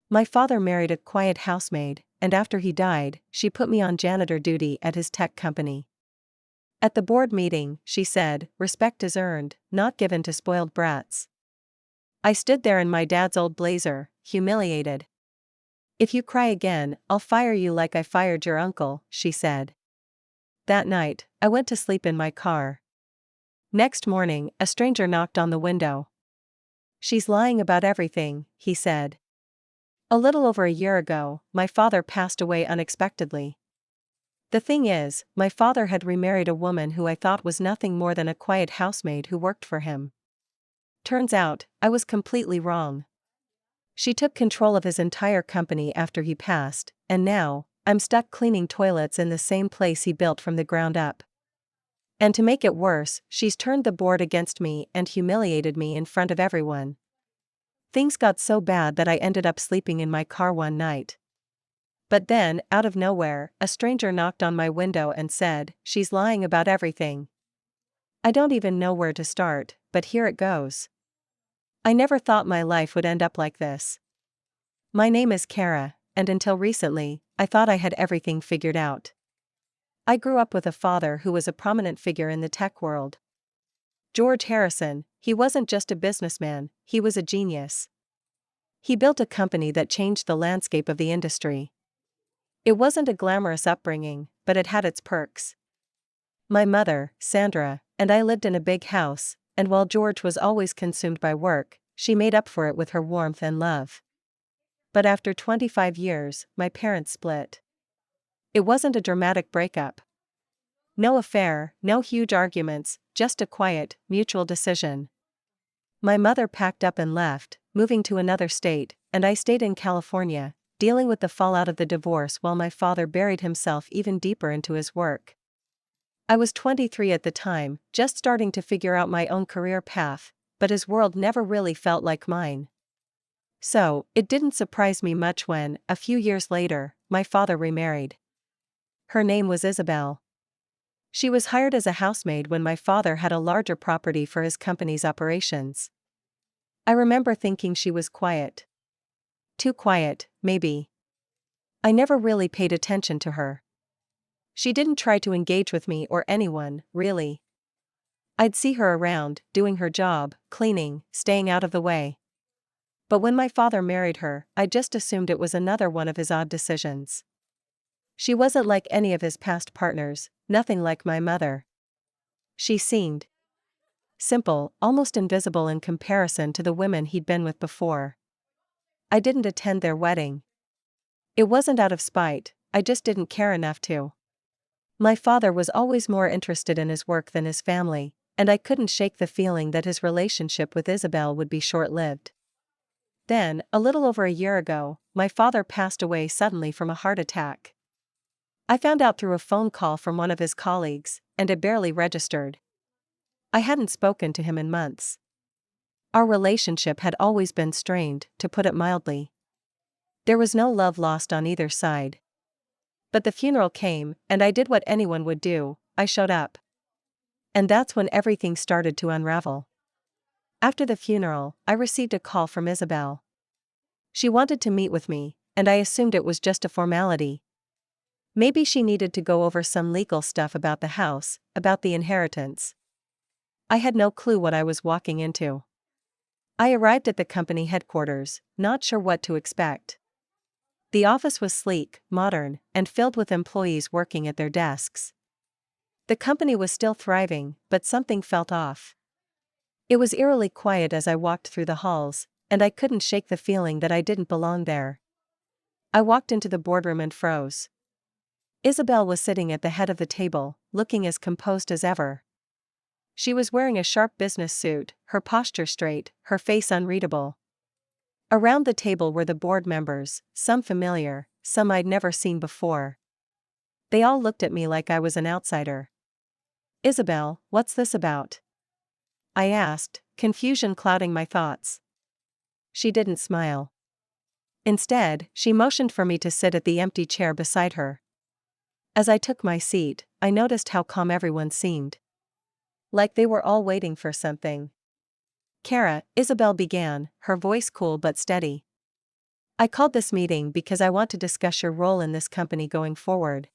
My father married a quiet housemaid, and after he died, she put me on janitor duty at his tech company. At the board meeting, she said, "Respect is earned, not given to spoiled brats." I stood there in my dad's old blazer, humiliated. "If you cry again, I'll fire you like I fired your uncle," she said. That night, I went to sleep in my car. Next morning, a stranger knocked on the window. "She's lying about everything," he said. A little over a year ago, my father passed away unexpectedly. The thing is, my father had remarried a woman who I thought was nothing more than a quiet housemaid who worked for him. Turns out, I was completely wrong. She took control of his entire company after he passed, and now, I'm stuck cleaning toilets in the same place he built from the ground up. And to make it worse, she's turned the board against me and humiliated me in front of everyone. Things got so bad that I ended up sleeping in my car one night. But then, out of nowhere, a stranger knocked on my window and said, "She's lying about everything." I don't even know where to start, but here it goes. I never thought my life would end up like this. My name is Kara, and until recently, I thought I had everything figured out. I grew up with a father who was a prominent figure in the tech world. George Harrison. He wasn't just a businessman, he was a genius. He built a company that changed the landscape of the industry. It wasn't a glamorous upbringing, but it had its perks. My mother, Sandra, and I lived in a big house, and while George was always consumed by work, she made up for it with her warmth and love. But after 25 years, my parents split. It wasn't a dramatic breakup. No affair, no huge arguments, just a quiet, mutual decision. My mother packed up and left, moving to another state, and I stayed in California, dealing with the fallout of the divorce while my father buried himself even deeper into his work. I was 23 at the time, just starting to figure out my own career path, but his world never really felt like mine. So, it didn't surprise me much when, a few years later, my father remarried. Her name was Isabel. She was hired as a housemaid when my father had a larger property for his company's operations. I remember thinking she was quiet. Too quiet, maybe. I never really paid attention to her. She didn't try to engage with me or anyone, really. I'd see her around, doing her job, cleaning, staying out of the way. But when my father married her, I just assumed it was another one of his odd decisions. She wasn't like any of his past partners, nothing like my mother. She seemed simple, almost invisible in comparison to the women he'd been with before. I didn't attend their wedding. It wasn't out of spite, I just didn't care enough to. My father was always more interested in his work than his family, and I couldn't shake the feeling that his relationship with Isabel would be short-lived. Then, a little over a year ago, my father passed away suddenly from a heart attack. I found out through a phone call from one of his colleagues, and it barely registered. I hadn't spoken to him in months. Our relationship had always been strained, to put it mildly. There was no love lost on either side. But the funeral came, and I did what anyone would do, I showed up. And that's when everything started to unravel. After the funeral, I received a call from Isabel. She wanted to meet with me, and I assumed it was just a formality. Maybe she needed to go over some legal stuff about the house, about the inheritance. I had no clue what I was walking into. I arrived at the company headquarters, not sure what to expect. The office was sleek, modern, and filled with employees working at their desks. The company was still thriving, but something felt off. It was eerily quiet as I walked through the halls, and I couldn't shake the feeling that I didn't belong there. I walked into the boardroom and froze. Isabel was sitting at the head of the table, looking as composed as ever. She was wearing a sharp business suit, her posture straight, her face unreadable. Around the table were the board members, some familiar, some I'd never seen before. They all looked at me like I was an outsider. "Isabel, what's this about?" I asked, confusion clouding my thoughts. She didn't smile. Instead, she motioned for me to sit at the empty chair beside her. As I took my seat, I noticed how calm everyone seemed. Like they were all waiting for something. "Kara," Isabel began, her voice cool but steady. I called this meeting because I want to discuss your role in this company going forward.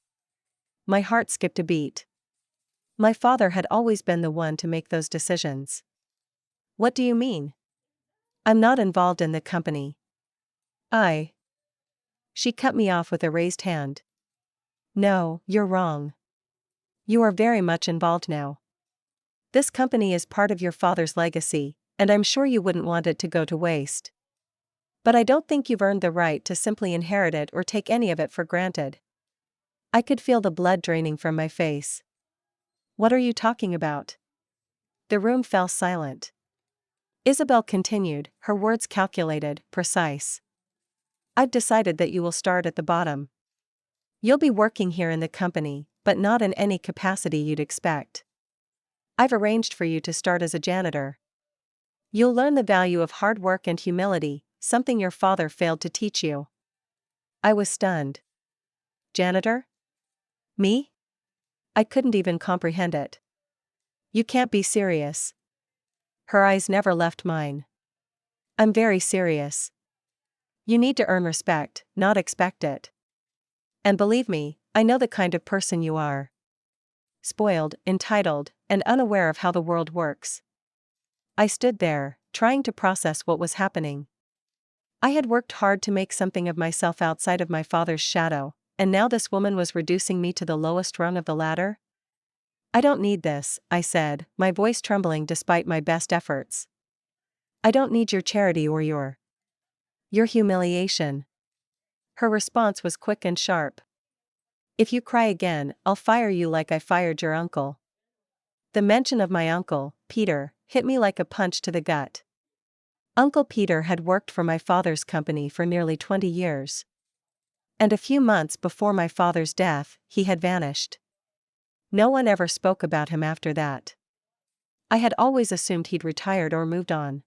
My heart skipped a beat. My father had always been the one to make those decisions. What do you mean? I'm not involved in the company. I. She cut me off with a raised hand. No, you're wrong. You are very much involved now. This company is part of your father's legacy, and I'm sure you wouldn't want it to go to waste. But I don't think you've earned the right to simply inherit it or take any of it for granted. I could feel the blood draining from my face. What are you talking about? The room fell silent. Isabel continued, her words calculated, precise. I've decided that you will start at the bottom. You'll be working here in the company, but not in any capacity you'd expect. I've arranged for you to start as a janitor. You'll learn the value of hard work and humility, something your father failed to teach you. I was stunned. Janitor? Me? I couldn't even comprehend it. You can't be serious. Her eyes never left mine. I'm very serious. You need to earn respect, not expect it. And believe me, I know the kind of person you are. Spoiled, entitled, and unaware of how the world works. I stood there, trying to process what was happening. I had worked hard to make something of myself outside of my father's shadow, and now this woman was reducing me to the lowest rung of the ladder? I don't need this, I said, my voice trembling despite my best efforts. I don't need your charity or your humiliation. Her response was quick and sharp. If you cry again, I'll fire you like I fired your uncle. The mention of my uncle, Peter, hit me like a punch to the gut. Uncle Peter had worked for my father's company for nearly 20 years. And a few months before my father's death, he had vanished. No one ever spoke about him after that. I had always assumed he'd retired or moved on.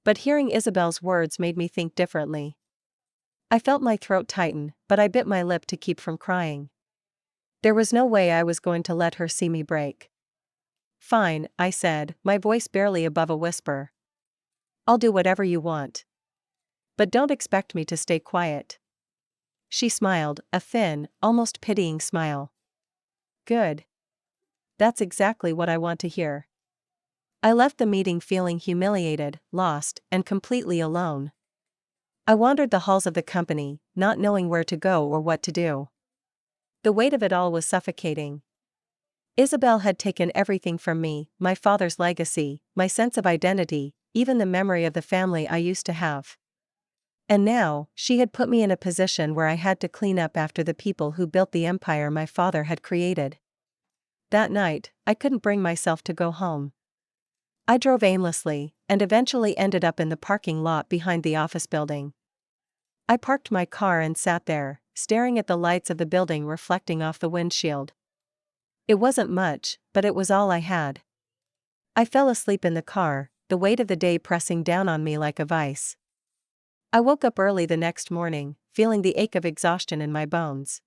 But hearing Isabel's words made me think differently. I felt my throat tighten, but I bit my lip to keep from crying. There was no way I was going to let her see me break. Fine, I said, my voice barely above a whisper. I'll do whatever you want. But don't expect me to stay quiet. She smiled, a thin, almost pitying smile. Good. That's exactly what I want to hear. I left the meeting feeling humiliated, lost, and completely alone. I wandered the halls of the company, not knowing where to go or what to do. The weight of it all was suffocating. Isabel had taken everything from me, my father's legacy, my sense of identity, even the memory of the family I used to have. And now, she had put me in a position where I had to clean up after the people who built the empire my father had created. That night, I couldn't bring myself to go home. I drove aimlessly, and eventually ended up in the parking lot behind the office building. I parked my car and sat there, staring at the lights of the building reflecting off the windshield. It wasn't much, but it was all I had. I fell asleep in the car, the weight of the day pressing down on me like a vice. I woke up early the next morning, feeling the ache of exhaustion in my bones.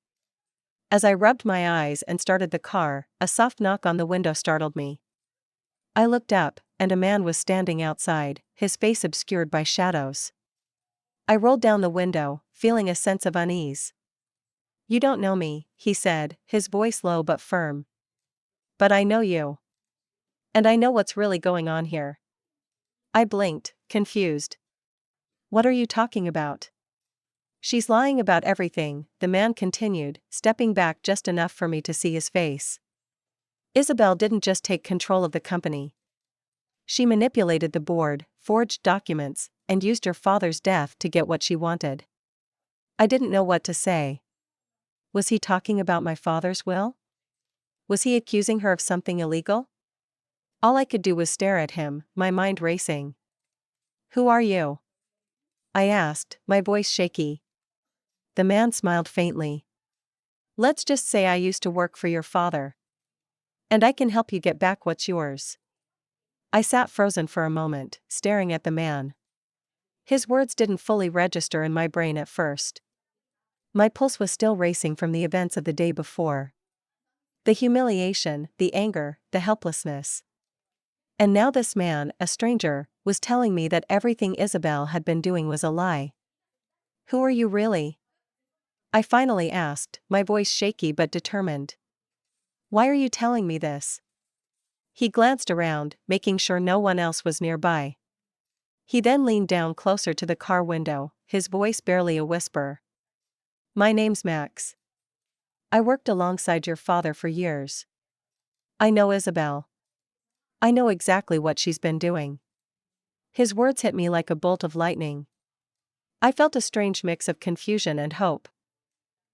As I rubbed my eyes and started the car, a soft knock on the window startled me. I looked up, and a man was standing outside, his face obscured by shadows. I rolled down the window, feeling a sense of unease. You don't know me, he said, his voice low but firm. But I know you. And I know what's really going on here. I blinked, confused. What are you talking about? She's lying about everything, the man continued, stepping back just enough for me to see his face. Isabel didn't just take control of the company. She manipulated the board, forged documents, and used her father's death to get what she wanted. I didn't know what to say. Was he talking about my father's will? Was he accusing her of something illegal? All I could do was stare at him, my mind racing. Who are you? I asked, my voice shaky. The man smiled faintly. Let's just say I used to work for your father. And I can help you get back what's yours. I sat frozen for a moment, staring at the man. His words didn't fully register in my brain at first. My pulse was still racing from the events of the day before. The humiliation, the anger, the helplessness. And now this man, a stranger, was telling me that everything Isabel had been doing was a lie. Who are you really? I finally asked, my voice shaky but determined. Why are you telling me this? He glanced around, making sure no one else was nearby. He then leaned down closer to the car window, his voice barely a whisper. My name's Max. I worked alongside your father for years. I know Isabel. I know exactly what she's been doing. His words hit me like a bolt of lightning. I felt a strange mix of confusion and hope.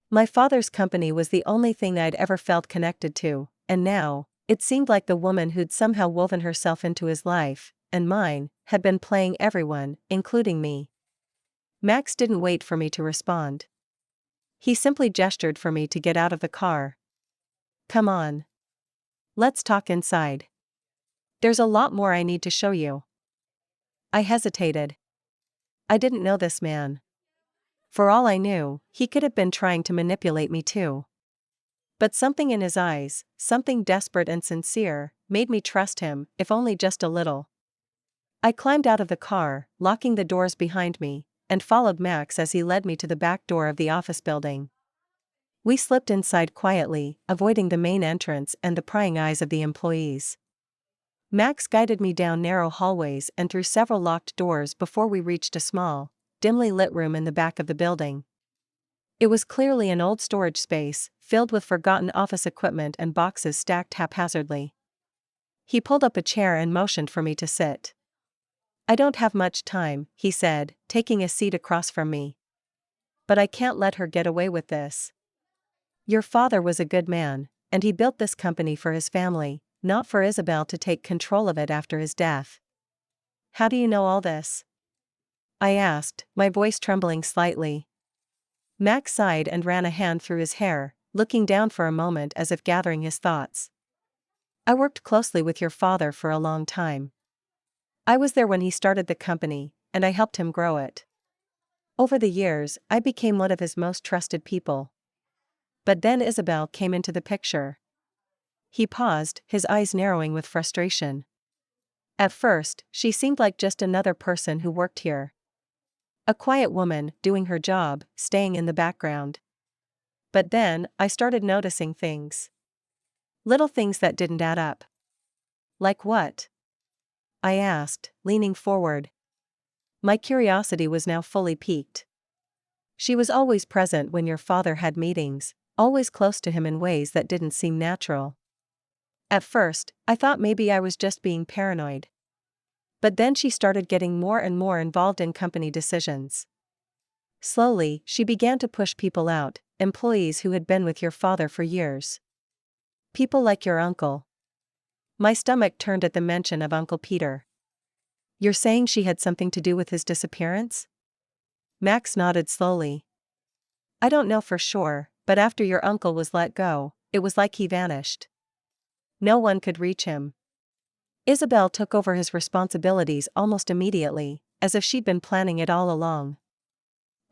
My father's company was the only thing I'd ever felt connected to, and now, it seemed like the woman who'd somehow woven herself into his life, and mine, had been playing everyone, including me. Max didn't wait for me to respond. He simply gestured for me to get out of the car. Come on. Let's talk inside. There's a lot more I need to show you. I hesitated. I didn't know this man. For all I knew, he could have been trying to manipulate me too. But something in his eyes, something desperate and sincere, made me trust him, if only just a little. I climbed out of the car, locking the doors behind me, and followed Max as he led me to the back door of the office building. We slipped inside quietly, avoiding the main entrance and the prying eyes of the employees. Max guided me down narrow hallways and through several locked doors before we reached a small, dimly lit room in the back of the building. It was clearly an old storage space, filled with forgotten office equipment and boxes stacked haphazardly. He pulled up a chair and motioned for me to sit. I don't have much time, he said, taking a seat across from me. But I can't let her get away with this. Your father was a good man, and he built this company for his family, not for Isabel to take control of it after his death. How do you know all this? I asked, my voice trembling slightly. Max sighed and ran a hand through his hair, looking down for a moment as if gathering his thoughts. I worked closely with your father for a long time. I was there when he started the company, and I helped him grow it. Over the years, I became one of his most trusted people. But then Isabel came into the picture. He paused, his eyes narrowing with frustration. At first, she seemed like just another person who worked here. A quiet woman, doing her job, staying in the background. But then, I started noticing things. Little things that didn't add up. Like what? I asked, leaning forward. My curiosity was now fully piqued. She was always present when your father had meetings, always close to him in ways that didn't seem natural. At first, I thought maybe I was just being paranoid. But then she started getting more and more involved in company decisions. Slowly, she began to push people out, employees who had been with your father for years. People like your uncle. My stomach turned at the mention of Uncle Peter. You're saying she had something to do with his disappearance? Max nodded slowly. I don't know for sure, but after your uncle was let go, it was like he vanished. No one could reach him. Isabel took over his responsibilities almost immediately, as if she'd been planning it all along.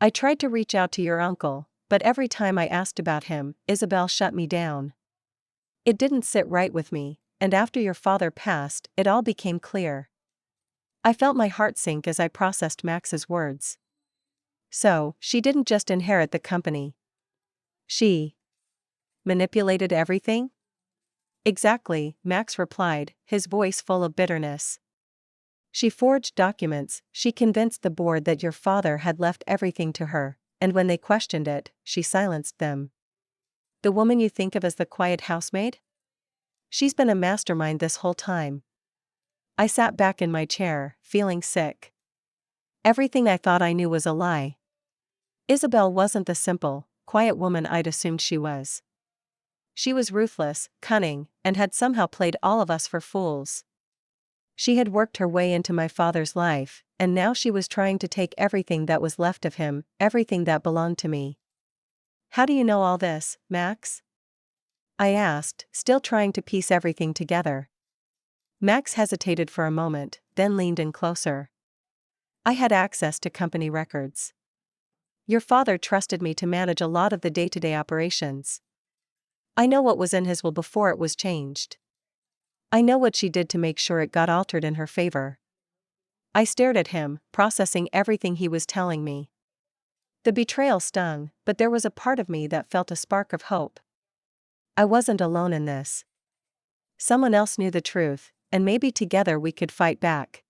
I tried to reach out to your uncle, but every time I asked about him, Isabel shut me down. It didn't sit right with me, and after your father passed, it all became clear. I felt my heart sink as I processed Max's words. So, she didn't just inherit the company. She manipulated everything? Exactly, Max replied, his voice full of bitterness. She forged documents, she convinced the board that your father had left everything to her, and when they questioned it, she silenced them. The woman you think of as the quiet housemaid? She's been a mastermind this whole time. I sat back in my chair, feeling sick. Everything I thought I knew was a lie. Isabel wasn't the simple, quiet woman I'd assumed she was. She was ruthless, cunning, and had somehow played all of us for fools. She had worked her way into my father's life, and now she was trying to take everything that was left of him, everything that belonged to me. How do you know all this, Max? I asked, still trying to piece everything together. Max hesitated for a moment, then leaned in closer. I had access to company records. Your father trusted me to manage a lot of the day-to-day operations. I know what was in his will before it was changed. I know what she did to make sure it got altered in her favor. I stared at him, processing everything he was telling me. The betrayal stung, but there was a part of me that felt a spark of hope. I wasn't alone in this. Someone else knew the truth, and maybe together we could fight back.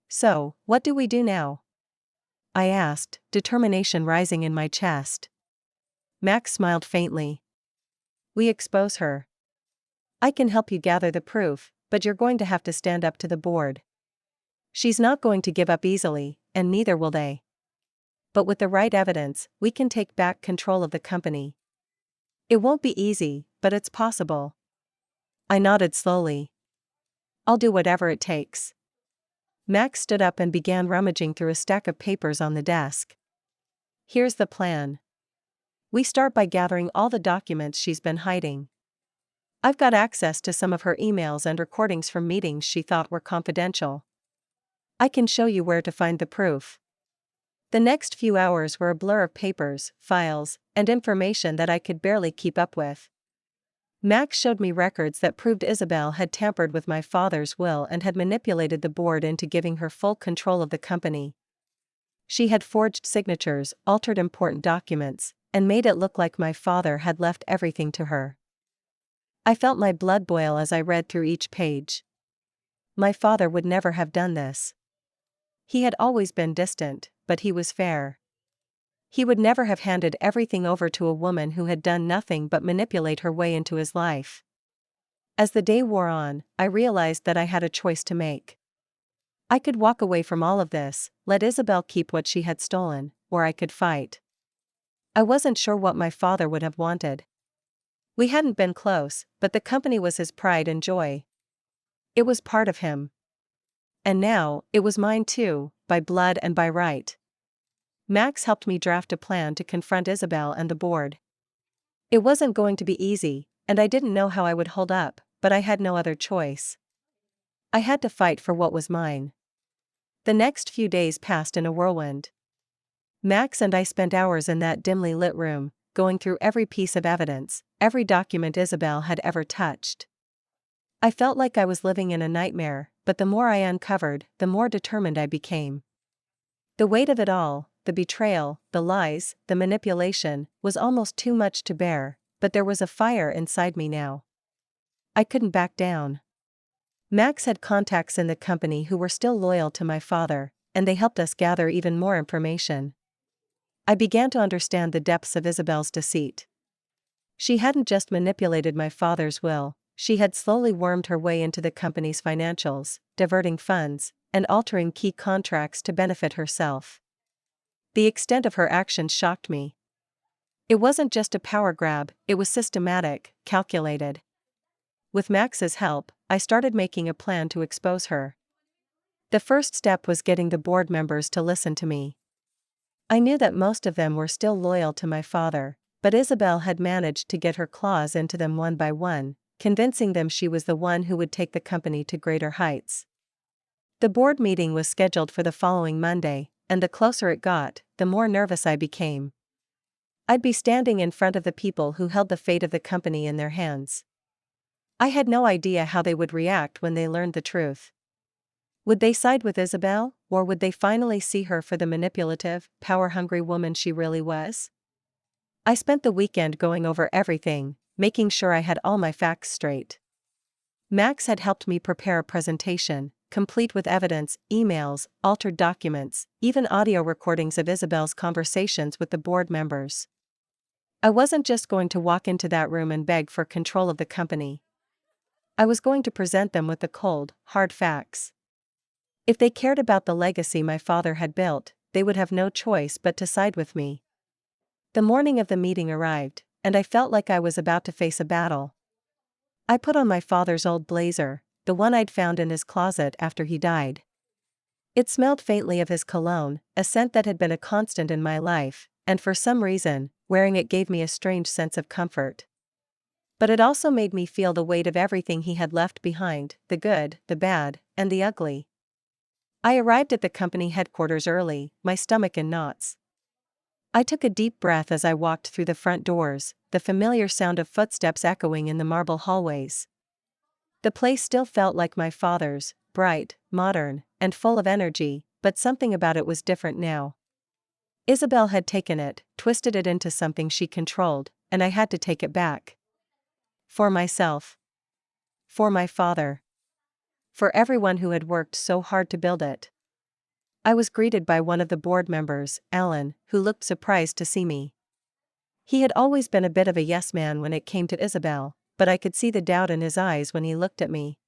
So, what do we do now? I asked, determination rising in my chest. Max smiled faintly. We expose her. I can help you gather the proof, but you're going to have to stand up to the board. She's not going to give up easily, and neither will they. But with the right evidence, we can take back control of the company. It won't be easy, but it's possible. I nodded slowly. I'll do whatever it takes. Max stood up and began rummaging through a stack of papers on the desk. Here's the plan. We start by gathering all the documents she's been hiding. I've got access to some of her emails and recordings from meetings she thought were confidential. I can show you where to find the proof. The next few hours were a blur of papers, files, and information that I could barely keep up with. Max showed me records that proved Isabel had tampered with my father's will and had manipulated the board into giving her full control of the company. She had forged signatures, altered important documents, and made it look like my father had left everything to her. I felt my blood boil as I read through each page. My father would never have done this. He had always been distant, but he was fair. He would never have handed everything over to a woman who had done nothing but manipulate her way into his life. As the day wore on, I realized that I had a choice to make. I could walk away from all of this, let Isabel keep what she had stolen, or I could fight. I wasn't sure what my father would have wanted. We hadn't been close, but the company was his pride and joy. It was part of him. And now, it was mine too, by blood and by right. Max helped me draft a plan to confront Isabel and the board. It wasn't going to be easy, and I didn't know how I would hold up, but I had no other choice. I had to fight for what was mine. The next few days passed in a whirlwind. Max and I spent hours in that dimly lit room, going through every piece of evidence, every document Isabel had ever touched. I felt like I was living in a nightmare, but the more I uncovered, the more determined I became. The weight of it all, the betrayal, the lies, the manipulation, was almost too much to bear, but there was a fire inside me now. I couldn't back down. Max had contacts in the company who were still loyal to my father, and they helped us gather even more information. I began to understand the depths of Isabel's deceit. She hadn't just manipulated my father's will, she had slowly wormed her way into the company's financials, diverting funds, and altering key contracts to benefit herself. The extent of her actions shocked me. It wasn't just a power grab, it was systematic, calculated. With Max's help, I started making a plan to expose her. The first step was getting the board members to listen to me. I knew that most of them were still loyal to my father, but Isabel had managed to get her claws into them one by one, convincing them she was the one who would take the company to greater heights. The board meeting was scheduled for the following Monday, and the closer it got, the more nervous I became. I'd be standing in front of the people who held the fate of the company in their hands. I had no idea how they would react when they learned the truth. Would they side with Isabel, or would they finally see her for the manipulative, power-hungry woman she really was? I spent the weekend going over everything, making sure I had all my facts straight. Max had helped me prepare a presentation, complete with evidence, emails, altered documents, even audio recordings of Isabel's conversations with the board members. I wasn't just going to walk into that room and beg for control of the company. I was going to present them with the cold, hard facts. If they cared about the legacy my father had built, they would have no choice but to side with me. The morning of the meeting arrived, and I felt like I was about to face a battle. I put on my father's old blazer, the one I'd found in his closet after he died. It smelled faintly of his cologne, a scent that had been a constant in my life, and for some reason, wearing it gave me a strange sense of comfort. But it also made me feel the weight of everything he had left behind, the good, the bad, and the ugly. I arrived at the company headquarters early, my stomach in knots. I took a deep breath as I walked through the front doors, the familiar sound of footsteps echoing in the marble hallways. The place still felt like my father's, bright, modern, and full of energy, but something about it was different now. Isabel had taken it, twisted it into something she controlled, and I had to take it back. For myself. For my father. For everyone who had worked so hard to build it. I was greeted by one of the board members, Alan, who looked surprised to see me. He had always been a bit of a yes man when it came to Isabel, but I could see the doubt in his eyes when he looked at me.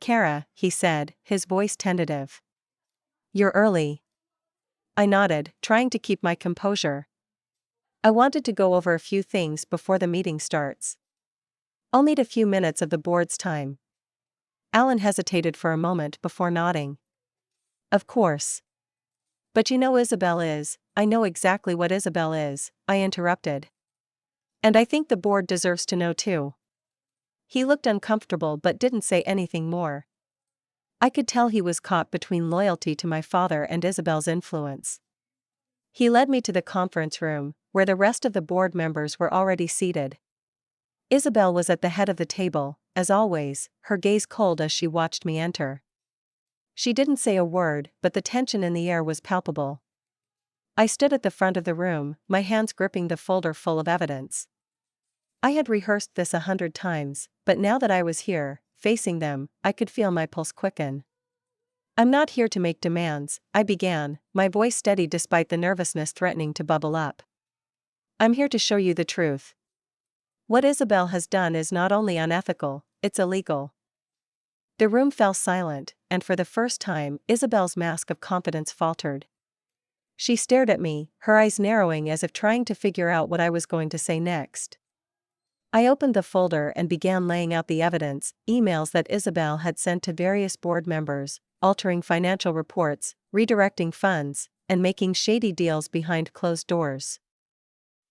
"Kara," he said, his voice tentative. "You're early." I nodded, trying to keep my composure. "I wanted to go over a few things before the meeting starts. I'll need a few minutes of the board's time." Alan hesitated for a moment before nodding. "Of course." "But you know Isabel is." "I know exactly what Isabel is," I interrupted. "And I think the board deserves to know too." He looked uncomfortable but didn't say anything more. I could tell he was caught between loyalty to my father and Isabel's influence. He led me to the conference room, where the rest of the board members were already seated. Isabel was at the head of the table, as always, her gaze cold as she watched me enter. She didn't say a word, but the tension in the air was palpable. I stood at the front of the room, my hands gripping the folder full of evidence. I had rehearsed this 100 times, but now that I was here, facing them, I could feel my pulse quicken. "I'm not here to make demands," I began, my voice steady despite the nervousness threatening to bubble up. "I'm here to show you the truth. What Isabel has done is not only unethical, it's illegal." The room fell silent, and for the first time, Isabel's mask of confidence faltered. She stared at me, her eyes narrowing as if trying to figure out what I was going to say next. I opened the folder and began laying out the evidence, emails that Isabel had sent to various board members, altering financial reports, redirecting funds, and making shady deals behind closed doors.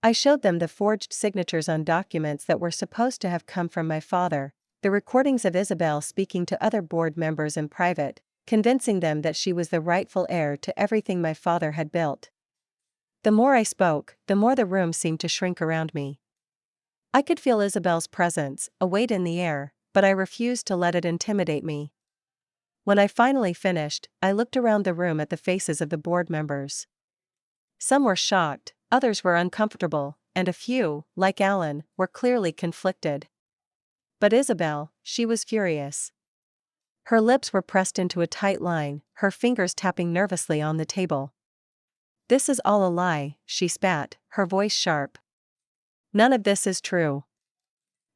I showed them the forged signatures on documents that were supposed to have come from my father, the recordings of Isabel speaking to other board members in private, convincing them that she was the rightful heir to everything my father had built. The more I spoke, the more the room seemed to shrink around me. I could feel Isabel's presence, a weight in the air, but I refused to let it intimidate me. When I finally finished, I looked around the room at the faces of the board members. Some were shocked, others were uncomfortable, and a few, like Alan, were clearly conflicted. But Isabel, she was furious. Her lips were pressed into a tight line, her fingers tapping nervously on the table. "This is all a lie," she spat, her voice sharp. "None of this is true.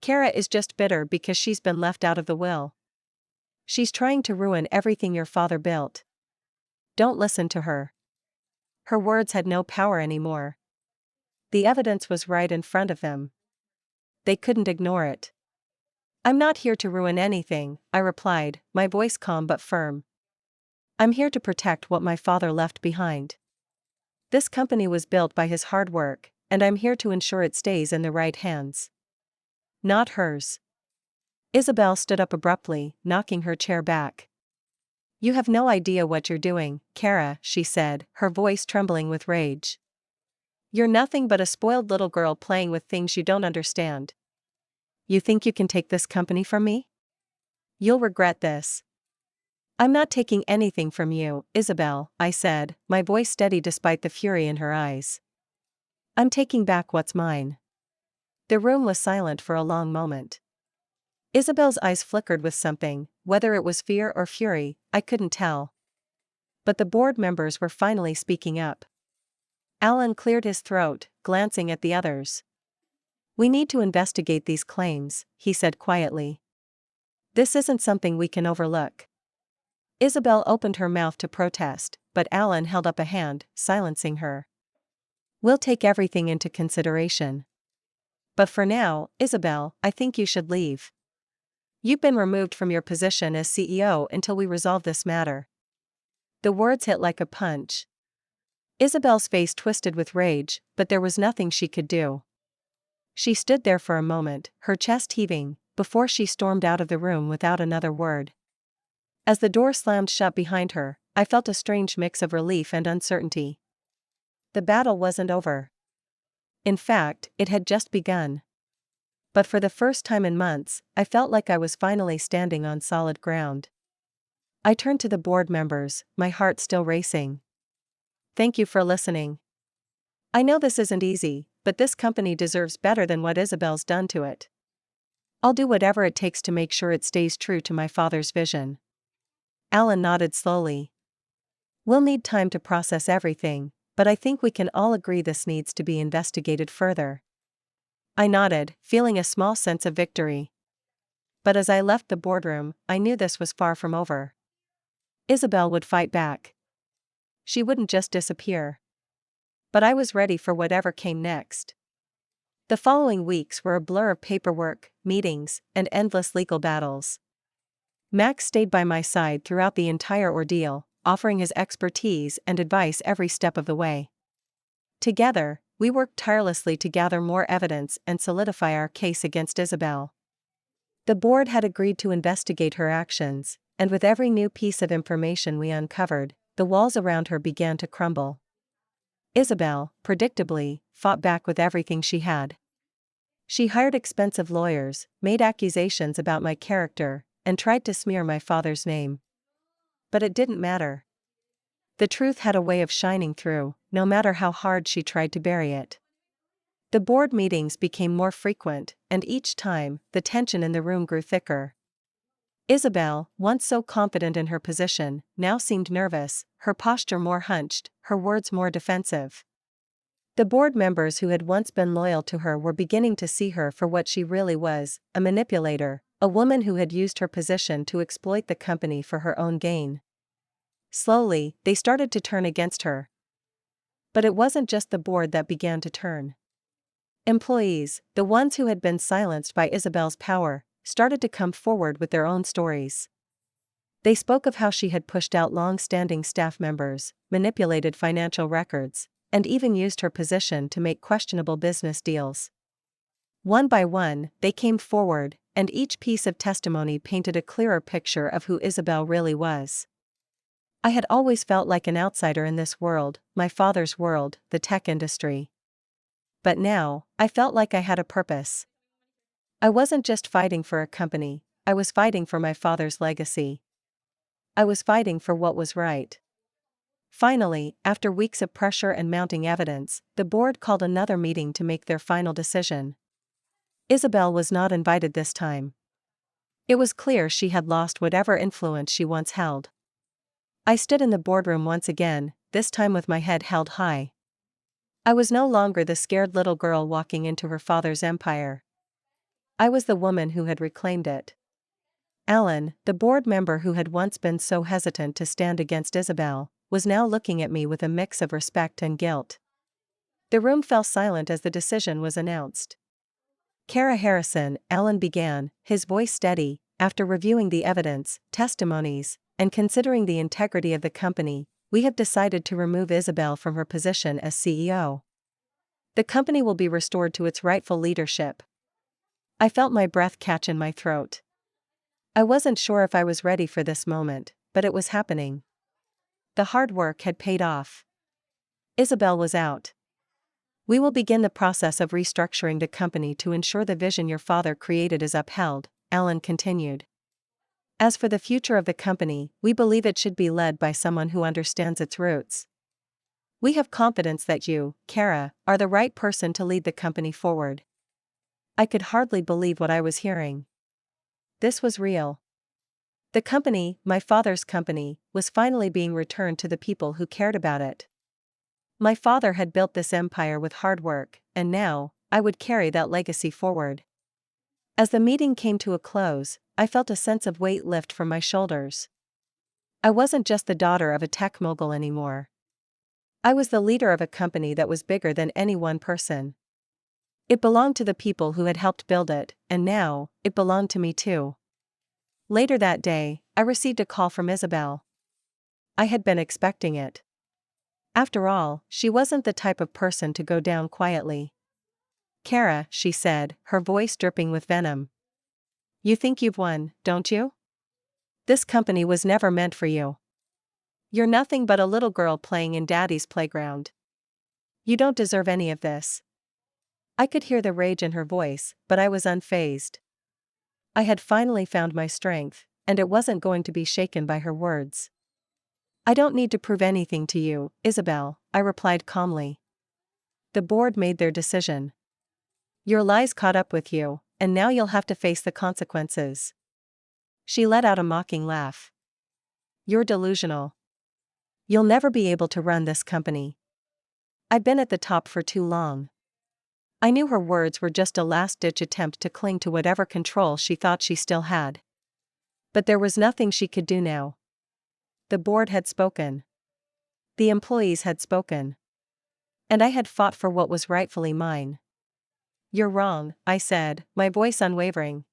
Kara is just bitter because she's been left out of the will. She's trying to ruin everything your father built. Don't listen to her." Her words had no power anymore. The evidence was right in front of them. They couldn't ignore it. "I'm not here to ruin anything," I replied, my voice calm but firm. "I'm here to protect what my father left behind. This company was built by his hard work, and I'm here to ensure it stays in the right hands. Not hers." Isabel stood up abruptly, knocking her chair back. "You have no idea what you're doing, Kara," she said, her voice trembling with rage. "You're nothing but a spoiled little girl playing with things you don't understand. You think you can take this company from me? You'll regret this." "I'm not taking anything from you, Isabel," I said, my voice steady despite the fury in her eyes. "I'm taking back what's mine." The room was silent for a long moment. Isabel's eyes flickered with something, whether it was fear or fury, I couldn't tell. But the board members were finally speaking up. Alan cleared his throat, glancing at the others. "We need to investigate these claims," he said quietly. "This isn't something we can overlook." Isabel opened her mouth to protest, but Alan held up a hand, silencing her. "We'll take everything into consideration. But for now, Isabel, I think you should leave. You've been removed from your position as CEO until we resolve this matter." The words hit like a punch. Isabel's face twisted with rage, but there was nothing she could do. She stood there for a moment, her chest heaving, before she stormed out of the room without another word. As the door slammed shut behind her, I felt a strange mix of relief and uncertainty. The battle wasn't over. In fact, it had just begun. But for the first time in months, I felt like I was finally standing on solid ground. I turned to the board members, my heart still racing. "Thank you for listening. I know this isn't easy, but this company deserves better than what Isabel's done to it. I'll do whatever it takes to make sure it stays true to my father's vision. Alan nodded slowly. We'll need time to process everything, but I think we can all agree this needs to be investigated further. I nodded, feeling a small sense of victory. But as I left the boardroom, I knew this was far from over. Isabel would fight back. She wouldn't just disappear. But I was ready for whatever came next. The following weeks were a blur of paperwork, meetings, and endless legal battles. Max stayed by my side throughout the entire ordeal, offering his expertise and advice every step of the way. Together, we worked tirelessly to gather more evidence and solidify our case against Isabel. The board had agreed to investigate her actions, and with every new piece of information we uncovered, the walls around her began to crumble. Isabel, predictably, fought back with everything she had. She hired expensive lawyers, made accusations about my character, and tried to smear my father's name. But it didn't matter. The truth had a way of shining through, no matter how hard she tried to bury it. The board meetings became more frequent, and each time, the tension in the room grew thicker. Isabel, once so confident in her position, now seemed nervous, her posture more hunched, her words more defensive. The board members who had once been loyal to her were beginning to see her for what she really was, a manipulator, a woman who had used her position to exploit the company for her own gain. Slowly, they started to turn against her. But it wasn't just the board that began to turn. Employees, the ones who had been silenced by Isabel's power, started to come forward with their own stories. They spoke of how she had pushed out long-standing staff members, manipulated financial records, and even used her position to make questionable business deals. One by one, they came forward, and each piece of testimony painted a clearer picture of who Isabel really was. I had always felt like an outsider in this world, my father's world, the tech industry. But now, I felt like I had a purpose. I wasn't just fighting for a company, I was fighting for my father's legacy. I was fighting for what was right. Finally, after weeks of pressure and mounting evidence, the board called another meeting to make their final decision. Isabel was not invited this time. It was clear she had lost whatever influence she once held. I stood in the boardroom once again, this time with my head held high. I was no longer the scared little girl walking into her father's empire. I was the woman who had reclaimed it. Alan, the board member who had once been so hesitant to stand against Isabel, was now looking at me with a mix of respect and guilt. The room fell silent as the decision was announced. Kara Harrison, Alan began, his voice steady, after reviewing the evidence, testimonies, and considering the integrity of the company, we have decided to remove Isabel from her position as CEO. The company will be restored to its rightful leadership. I felt my breath catch in my throat. I wasn't sure if I was ready for this moment, but it was happening. The hard work had paid off. Isabel was out. We will begin the process of restructuring the company to ensure the vision your father created is upheld, Alan continued. As for the future of the company, we believe it should be led by someone who understands its roots. We have confidence that you, Kara, are the right person to lead the company forward. I could hardly believe what I was hearing. This was real. The company, my father's company, was finally being returned to the people who cared about it. My father had built this empire with hard work, and now, I would carry that legacy forward. As the meeting came to a close, I felt a sense of weight lift from my shoulders. I wasn't just the daughter of a tech mogul anymore. I was the leader of a company that was bigger than any one person. It belonged to the people who had helped build it, and now, it belonged to me too. Later that day, I received a call from Isabel. I had been expecting it. After all, she wasn't the type of person to go down quietly. Kara, she said, her voice dripping with venom. You think you've won, don't you? This company was never meant for you. You're nothing but a little girl playing in Daddy's playground. You don't deserve any of this. I could hear the rage in her voice, but I was unfazed. I had finally found my strength, and it wasn't going to be shaken by her words. I don't need to prove anything to you, Isabel, I replied calmly. The board made their decision. Your lies caught up with you, and now you'll have to face the consequences. She let out a mocking laugh. You're delusional. You'll never be able to run this company. I've been at the top for too long. I knew her words were just a last-ditch attempt to cling to whatever control she thought she still had. But there was nothing she could do now. The board had spoken. The employees had spoken. And I had fought for what was rightfully mine. You're wrong, I said, my voice unwavering.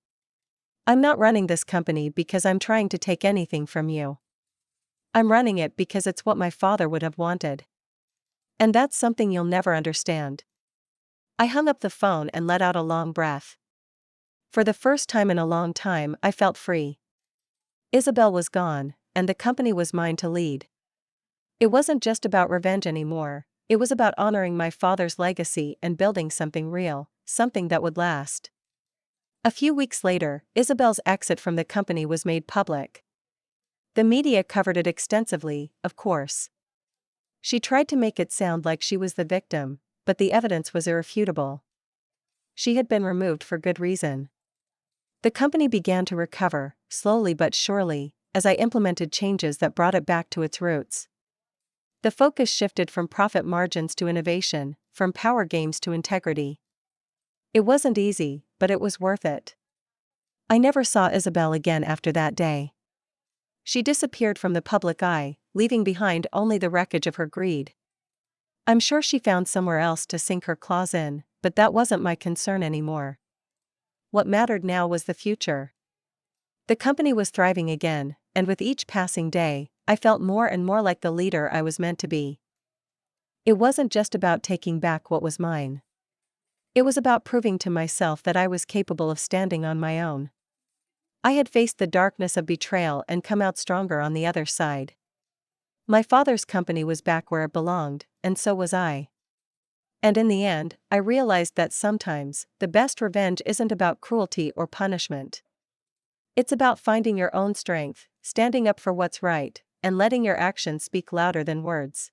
I'm not running this company because I'm trying to take anything from you. I'm running it because it's what my father would have wanted. And that's something you'll never understand. I hung up the phone and let out a long breath. For the first time in a long time, I felt free. Isabel was gone, and the company was mine to lead. It wasn't just about revenge anymore, it was about honoring my father's legacy and building something real, something that would last. A few weeks later, Isabel's exit from the company was made public. The media covered it extensively, of course. She tried to make it sound like she was the victim, but the evidence was irrefutable. She had been removed for good reason. The company began to recover, slowly but surely, as I implemented changes that brought it back to its roots. The focus shifted from profit margins to innovation, from power games to integrity. It wasn't easy, but it was worth it. I never saw Isabel again after that day. She disappeared from the public eye, leaving behind only the wreckage of her greed. I'm sure she found somewhere else to sink her claws in, but that wasn't my concern anymore. What mattered now was the future. The company was thriving again, and with each passing day, I felt more and more like the leader I was meant to be. It wasn't just about taking back what was mine. It was about proving to myself that I was capable of standing on my own. I had faced the darkness of betrayal and come out stronger on the other side. My father's company was back where it belonged, and so was I. And in the end, I realized that sometimes, the best revenge isn't about cruelty or punishment. It's about finding your own strength, standing up for what's right, and letting your actions speak louder than words.